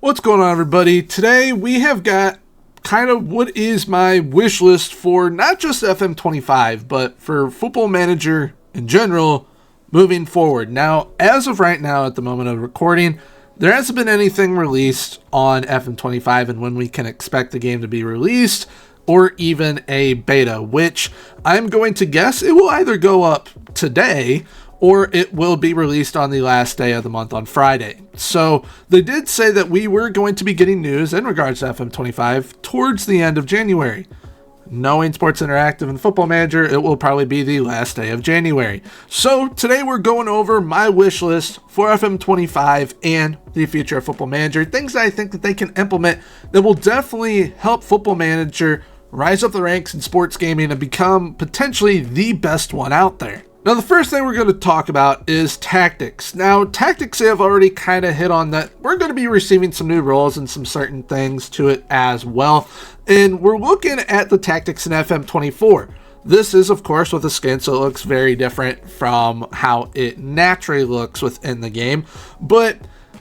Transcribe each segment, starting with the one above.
What's going on, everybody? Today we have got kind of what is my wish list for not just FM25, but for Football Manager in general moving forward. Now, as of right now, at the moment of recording, there hasn't been anything released on FM25 and when we can expect the game to be released, or even a beta, which I'm going to guess it will either go up today or it will be released on the last day of the month on Friday. So they did say that we were going to be getting news in regards to FM25 towards the end of January. Knowing Sports Interactive and Football Manager, it will probably be the last day of January. So today we're going over my wish list for FM25 and the future of Football Manager. Things that I think that they can implement that will definitely help Football Manager rise up the ranks in sports gaming and become potentially the best one out there. Now, the first thing we're going to talk about is tactics. Now, tactics have already kind of hit on that. We're going to be receiving some new roles and some certain things to it as well. And we're looking at the tactics in FM24. This is, of course, with a skin, so it looks very different from how it naturally looks within the game. But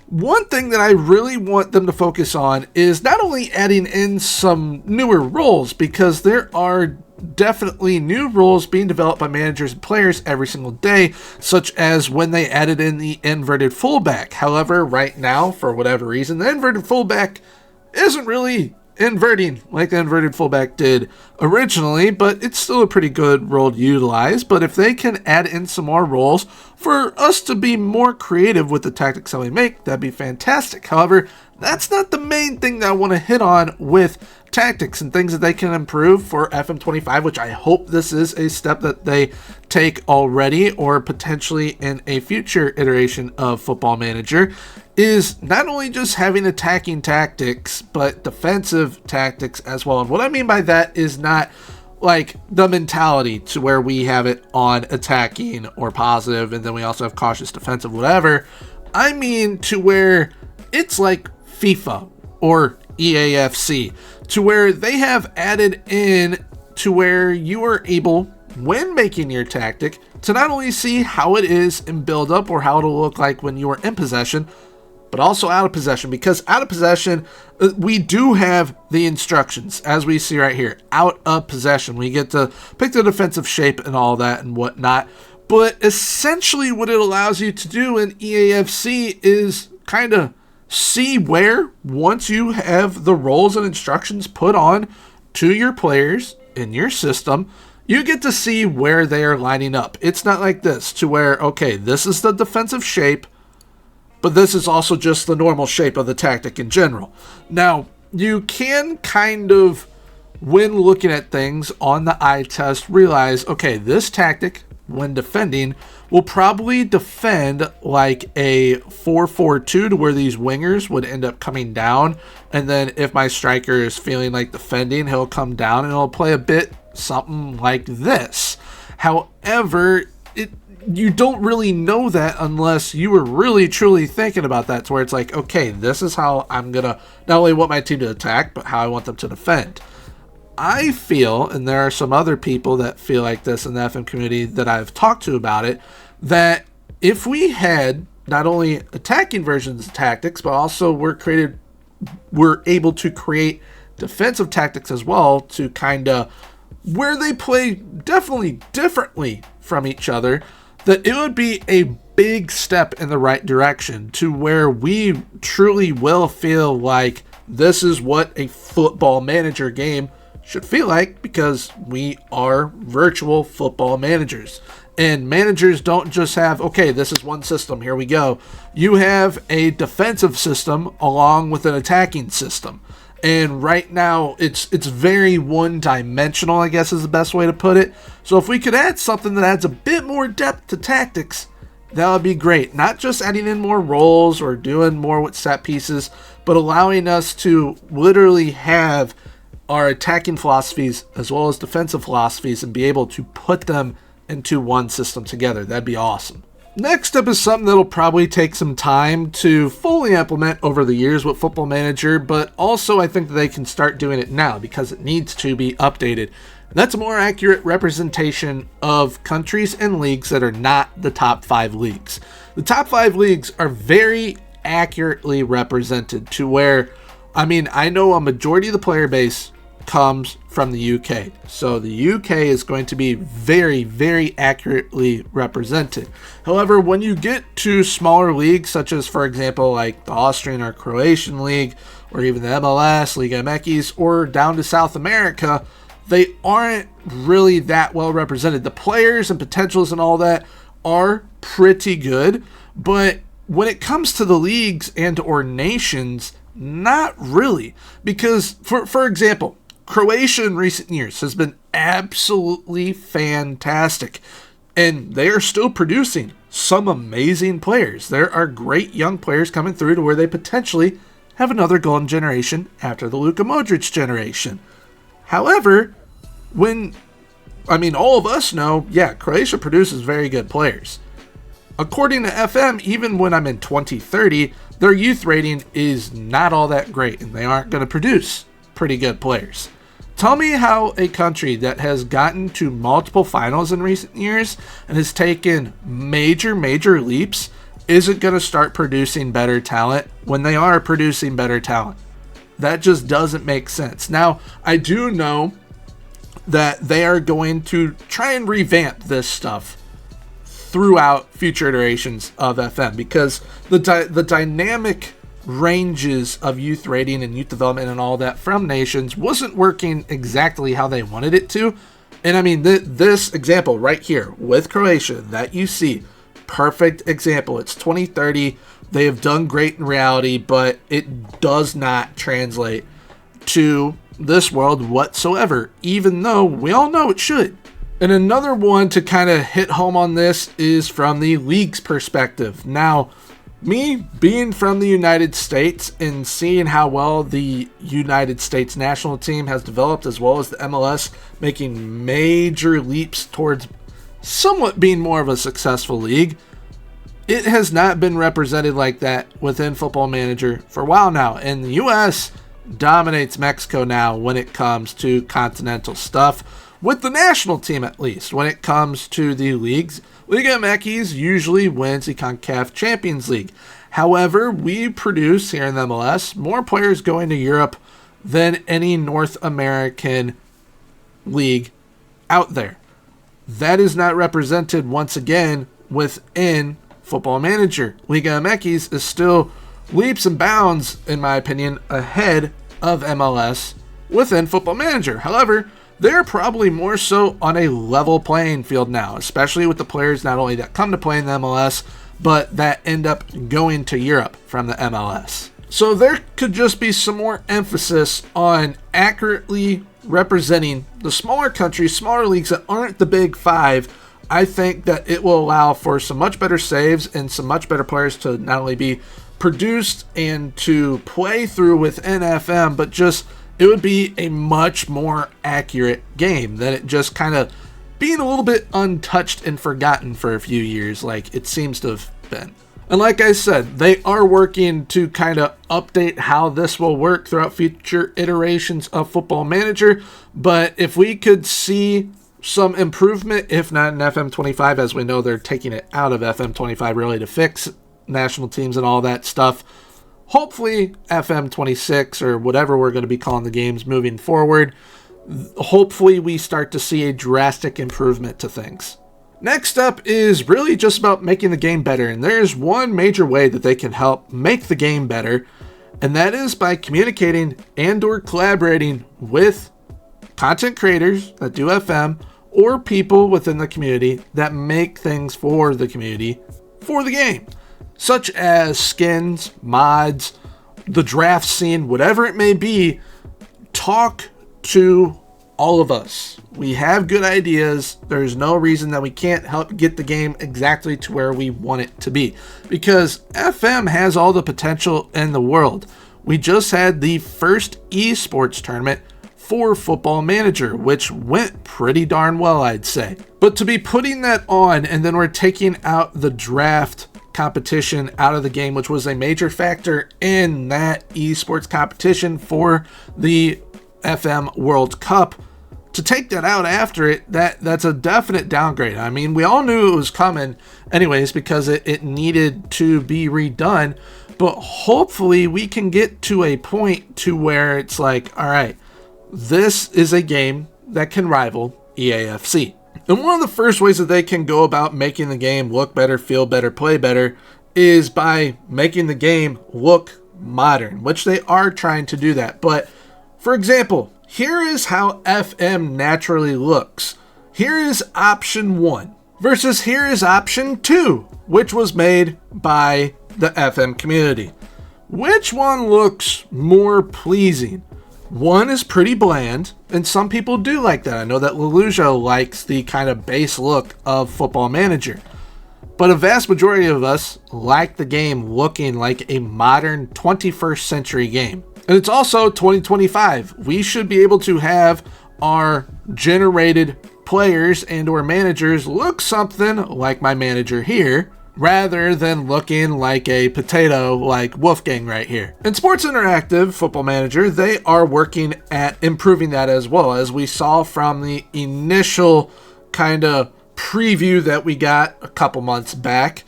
one thing that I really want them to focus on is not only adding in some newer roles, because there are definitely new roles being developed by managers and players every single day, such as when they added in the inverted fullback. However, right now, for whatever reason, the inverted fullback isn't really inverting like the inverted fullback did originally, but it's still a pretty good role to utilize. But if they can add in some more roles for us to be more creative with the tactics that we make, that'd be fantastic. However, that's not the main thing that I want to hit on with tactics and things that they can improve for FM25, which I hope this is a step that they take already or potentially in a future iteration of Football Manager, is not only just having attacking tactics, but defensive tactics as well. And what I mean by that is not like the mentality to where we have it on attacking or positive, and then we also have cautious defensive, whatever. I mean to where it's like FIFA or EAFC, to where they have added in to where you are able, when making your tactic, to not only see how it is in build up or how it'll look like when you are in possession, but also out of possession. Because out of possession, we do have the instructions, as we see right here. Out of possession, we get to pick the defensive shape and all that and whatnot. But essentially what it allows you to do in EAFC is kind of see where, once you have the roles and instructions put on to your players in your system, you get to see where they are lining up. It's not like this, to where, okay, this is the defensive shape, but this is also just the normal shape of the tactic in general. Now, you can kind of, when looking at things on the eye test, realize, okay, this tactic, when defending, will probably defend like a 4-4-2 to where these wingers would end up coming down. And then if my striker is feeling like defending, he'll come down and he'll play a bit something like this. However, you don't really know that unless you were really truly thinking about that, to where it's like, okay, this is how I'm going to not only want my team to attack, but how I want them to defend. I feel, and there are some other people that feel like this in the FM community that I've talked to about it, that if we had not only attacking versions of tactics, but also we're able to create defensive tactics as well, to kind of where they play definitely differently from each other, that it would be a big step in the right direction, to where we truly will feel like this is what a Football Manager game should feel like, because we are virtual football managers. And managers don't just have, okay, this is one system, here we go. You have a defensive system along with an attacking system. And right now, it's very one-dimensional, I guess is the best way to put it. So if we could add something that adds a bit more depth to tactics, that would be great. Not just adding in more roles or doing more with set pieces, but allowing us to literally have our attacking philosophies as well as defensive philosophies and be able to put them into one system together. That'd be awesome. Next up is something that'll probably take some time to fully implement over the years with Football Manager, but also I think that they can start doing it now because it needs to be updated. That's a more accurate representation of countries and leagues that are not the top 5 leagues. The top 5 leagues are very accurately represented to where, I mean, I know a majority of the player base comes from the UK. So the UK is going to be very, very accurately represented. However, when you get to smaller leagues, such as, for example, like the Austrian or Croatian League, or even the MLS, Liga MX, or down to South America, they aren't really that well represented. The players and potentials and all that are pretty good, but when it comes to the leagues and or nations, not really. Because, for example, Croatia in recent years has been absolutely fantastic, and they are still producing some amazing players. There are great young players coming through to where they potentially have another golden generation after the Luka Modric generation. However, all of us know, Croatia produces very good players. According to FM, even when I'm in 2030, their youth rating is not all that great, and they aren't going to produce pretty good players. Tell me how a country that has gotten to multiple finals in recent years and has taken major leaps isn't going to start producing better talent when they are producing better talent. That just doesn't make sense. Now, I do know that they are going to try and revamp this stuff throughout future iterations of FM, because the dynamic ranges of youth rating and youth development and all that from nations wasn't working exactly how they wanted it to. And I mean, this example right here with Croatia that you see, perfect example. It's 2030. They have done great in reality, but it does not translate to this world whatsoever, even though we all know it should. And another one to kind of hit home on this is from the league's perspective. Now, me being from the United States and seeing how well the United States national team has developed, as well as the MLS making major leaps towards somewhat being more of a successful league, it has not been represented like that within Football Manager for a while now. And the US dominates Mexico now when it comes to continental stuff, with the national team at least. When it comes to the leagues, Liga MX usually wins the CONCACAF Champions League. However, we produce here in the MLS more players going to Europe than any North American league out there. That is not represented once again within Football Manager. Liga MX is still leaps and bounds, in my opinion, ahead of MLS within Football Manager. However, they're probably more so on a level playing field now, especially with the players not only that come to play in the MLS, but that end up going to Europe from the MLS. So there could just be some more emphasis on accurately representing the smaller countries, smaller leagues that aren't the big five. I think that it will allow for some much better saves and some much better players to not only be produced and to play through within FM, but just it would be a much more accurate game than it just kind of being a little bit untouched and forgotten for a few years like it seems to have been. And like I said, they are working to kind of update how this will work throughout future iterations of Football Manager. But if we could see some improvement, if not in FM25, as we know they're taking it out of FM25 really to fix national teams and all that stuff, hopefully FM26 or whatever we're going to be calling the games moving forward, hopefully we start to see a drastic improvement to things. Next up is really just about making the game better, and there's one major way that they can help make the game better, and that is by communicating and or collaborating with content creators that do FM or people within the community that make things for the community for the game, such as skins, mods, the draft scene, whatever it may be. Talk to all of us. We have good ideas. There's no reason that we can't help get the game exactly to where we want it to be, because FM has all the potential in the world. We just had the first esports tournament for Football Manager, which went pretty darn well, I'd say. But to be putting that on and then we're taking out the draft competition out of the game, which was a major factor in that esports competition for the FM World Cup, to take that out after it, that's a definite downgrade. I mean, we all knew it was coming anyways because it needed to be redone, But hopefully we can get to a point to where it's like, all right, this is a game that can rival EAFC. And one of the first ways that they can go about making the game look better, feel better, play better is by making the game look modern, which they are trying to do that. But for example, here is how FM naturally looks. Here is option 1 versus here is option 2, which was made by the FM community. Which one looks more pleasing? One is pretty bland, and some people do like that. I know that Leluja likes the kind of base look of Football Manager. But a vast majority of us like the game looking like a modern 21st century game. And it's also 2025. We should be able to have our generated players and or managers look something like my manager here, rather than looking like a potato like Wolfgang right here. In Sports Interactive Football Manager, they are working at improving that as well, as we saw from the initial kind of preview that we got a couple months back.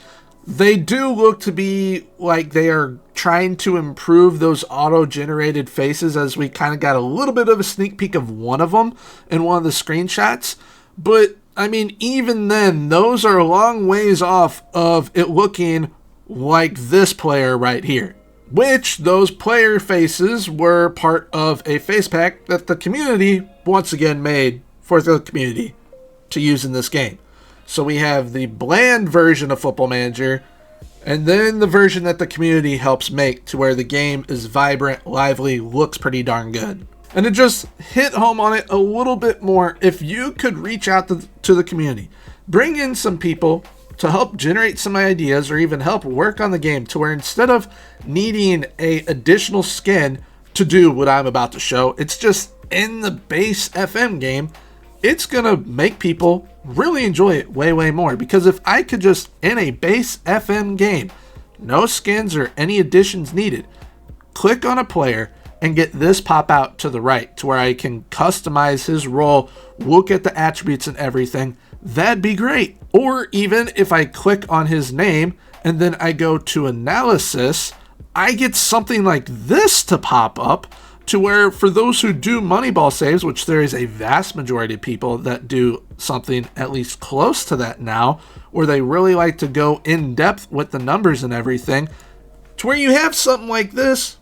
They do look to be like they are trying to improve those auto-generated faces, as we kind of got a little bit of a sneak peek of one of them in one of the screenshots. But I mean, even then, those are a long ways off of it looking like this player right here, which those player faces were part of a face pack that the community once again made for the community to use in this game. So we have the bland version of Football Manager, and then the version that the community helps make to where the game is vibrant, lively, looks pretty darn good. And to just hit home on it a little bit more, if you could reach out to the community, bring in some people to help generate some ideas or even help work on the game, to where instead of needing a additional skin to do what I'm about to show, it's just in the base FM game, it's going to make people really enjoy it way, way more. Because if I could just, in a base FM game, no skins or any additions needed, click on a player and get this pop out to the right to where I can customize his role, look at the attributes and everything, that'd be great. Or even if I click on his name and then I go to analysis, I get something like this to pop up, to where for those who do Moneyball saves, which there is a vast majority of people that do something at least close to that now, where they really like to go in depth with the numbers and everything, to where you have something like this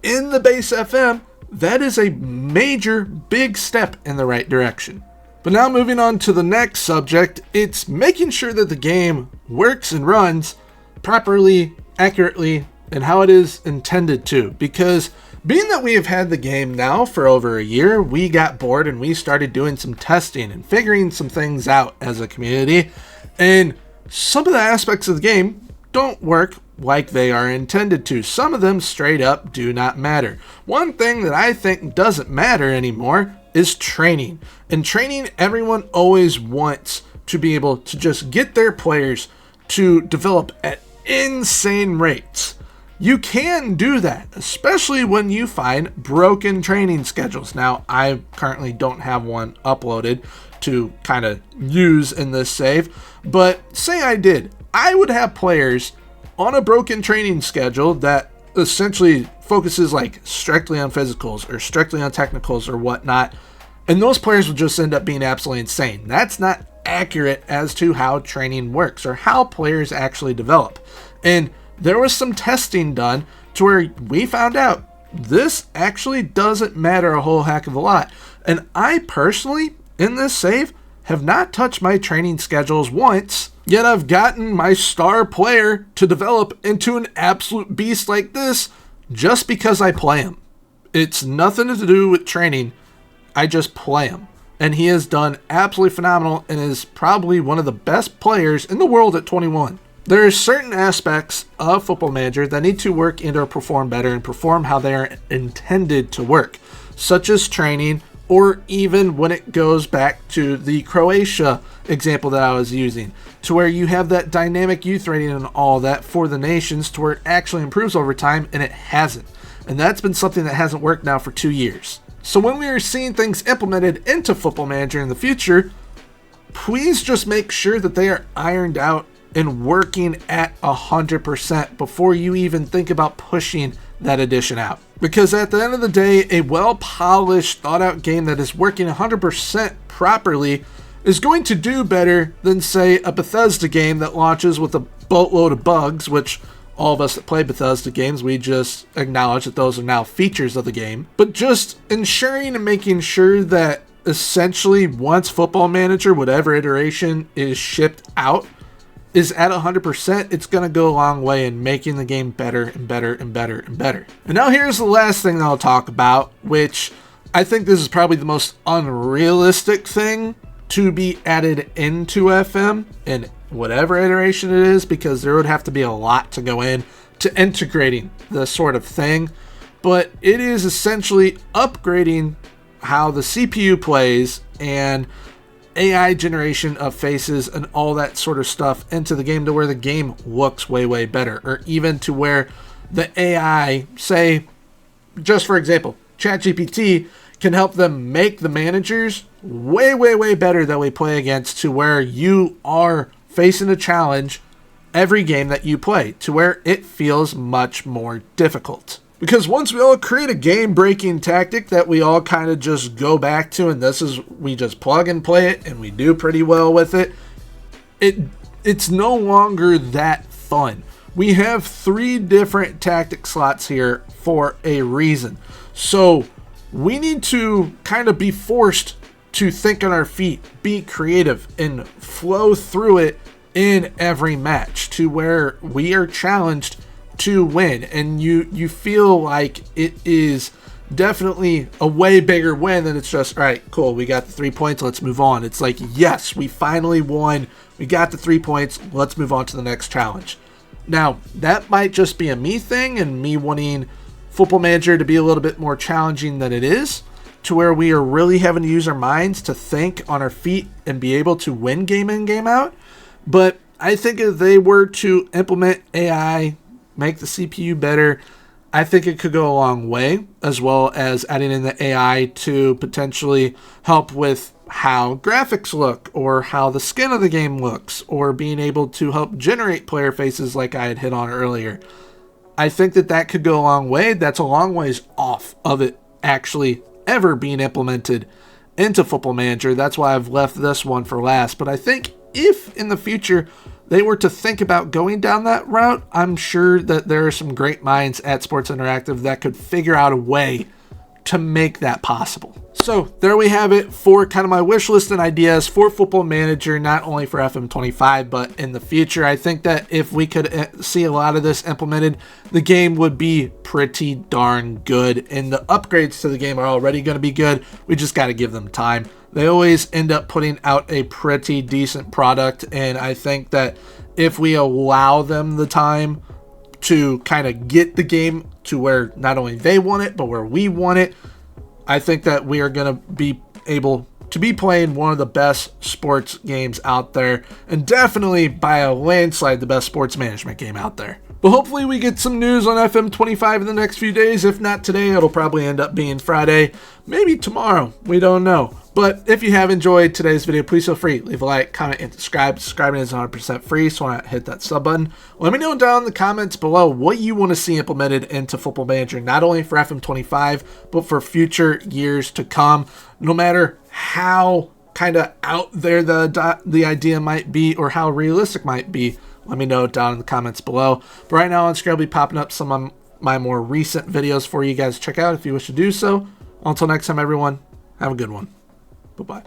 in the base FM, that is a major big step in the right direction. But now moving on to the next subject, it's making sure that the game works and runs properly, accurately, and how it is intended to. Because being that we have had the game now for over a year, we got bored and we started doing some testing and figuring some things out as a community. And some of the aspects of the game don't work like they are intended to. Some of them straight up do not matter. One thing that I think doesn't matter anymore is training. And training, everyone always wants to be able to just get their players to develop at insane rates. You can do that, especially when you find broken training schedules. Now, I currently don't have one uploaded to kind of use in this save, but say I did, I would have players on a broken training schedule that essentially focuses like strictly on physicals or strictly on technicals or whatnot, and those players would just end up being absolutely insane. That's not accurate as to how training works or how players actually develop. And there was some testing done to where we found out this actually doesn't matter a whole heck of a lot. And I personally, in this save, have not touched my training schedules once, yet I've gotten my star player to develop into an absolute beast like this just because I play him. It's nothing to do with training. I just play him. And he has done absolutely phenomenal and is probably one of the best players in the world at 21. There are certain aspects of Football Manager that need to work and or perform better and perform how they are intended to work, such as training, or even when it goes back to the Croatia example that I was using, to where you have that dynamic youth rating and all that for the nations to where it actually improves over time, and it hasn't. And that's been something that hasn't worked now for 2 years. So when we are seeing things implemented into Football Manager in the future, please just make sure that they are ironed out and working at 100% before you even think about pushing that addition out. Because at the end of the day, a well-polished, thought-out game that is working 100% properly is going to do better than, say, a Bethesda game that launches with a boatload of bugs, which all of us that play Bethesda games, we just acknowledge that those are now features of the game. But just ensuring and making sure that essentially once Football Manager, whatever iteration is shipped out, is at 100%, it's going to go a long way in making the game better and better and better and better. And now here's the last thing that I'll talk about, which I think this is probably the most unrealistic thing to be added into FM in whatever iteration it is, because there would have to be a lot to go in to integrating this sort of thing. But it is essentially upgrading how the CPU plays and AI generation of faces and all that sort of stuff into the game to where the game looks way, way better. Or even to where the AI, say, just for example, ChatGPT can help them make the managers way, way, way better that we play against, to where you are facing a challenge every game that you play, to where it feels much more difficult. Because once we all create a game-breaking tactic that we all kind of just go back to, and this is, we just plug and play it, and we do pretty well with it, it's no longer that fun. We have 3 different tactic slots here for a reason. So we need to kind of be forced to think on our feet, be creative, and flow through it in every match to where we are challenged to win, and you feel like it is definitely a way bigger win than it's just, all right, cool, we got the 3 points, let's move on. It's like, yes, we finally won, we got the 3 points, let's move on to the next challenge. Now, that might just be a me thing and me wanting Football Manager to be a little bit more challenging than it is, to where we are really having to use our minds to think on our feet and be able to win game in, game out. But I think if they were to implement AI, make the CPU better, I think it could go a long way, as well as adding in the AI to potentially help with how graphics look, or how the skin of the game looks, or being able to help generate player faces like I had hit on earlier. I think that could go a long way. That's a long ways off of it actually ever being implemented into Football Manager. That's why I've left this one for last. But I think if in the future they were to think about going down that route, I'm sure that there are some great minds at Sports Interactive that could figure out a way to make that possible. So there we have it for kind of my wish list and ideas for Football Manager, not only for FM25, but in the future. I think that if we could see a lot of this implemented, the game would be pretty darn good, and the upgrades to the game are already going to be good. We just got to give them time. They always end up putting out a pretty decent product, and I think that if we allow them the time to kind of get the game to where not only they want it, but where we want it, I think that we are going to be able to be playing one of the best sports games out there, and definitely by a landslide the best sports management game out there. But hopefully we get some news on FM25 in the next few days. If not today, it'll probably end up being Friday, maybe tomorrow, we don't know. But if you have enjoyed today's video, please feel free, leave a like, comment, and subscribe. Subscribing is 100% free, so why not hit that sub button. Let me know down in the comments below what you want to see implemented into Football Manager, not only for FM25, but for future years to come. No matter how kind of out there the idea might be, or how realistic might be, let me know down in the comments below. But right now on screen, I'll be popping up some of my more recent videos for you guys to check out if you wish to do so. Until next time, everyone, have a good one. Bye-bye.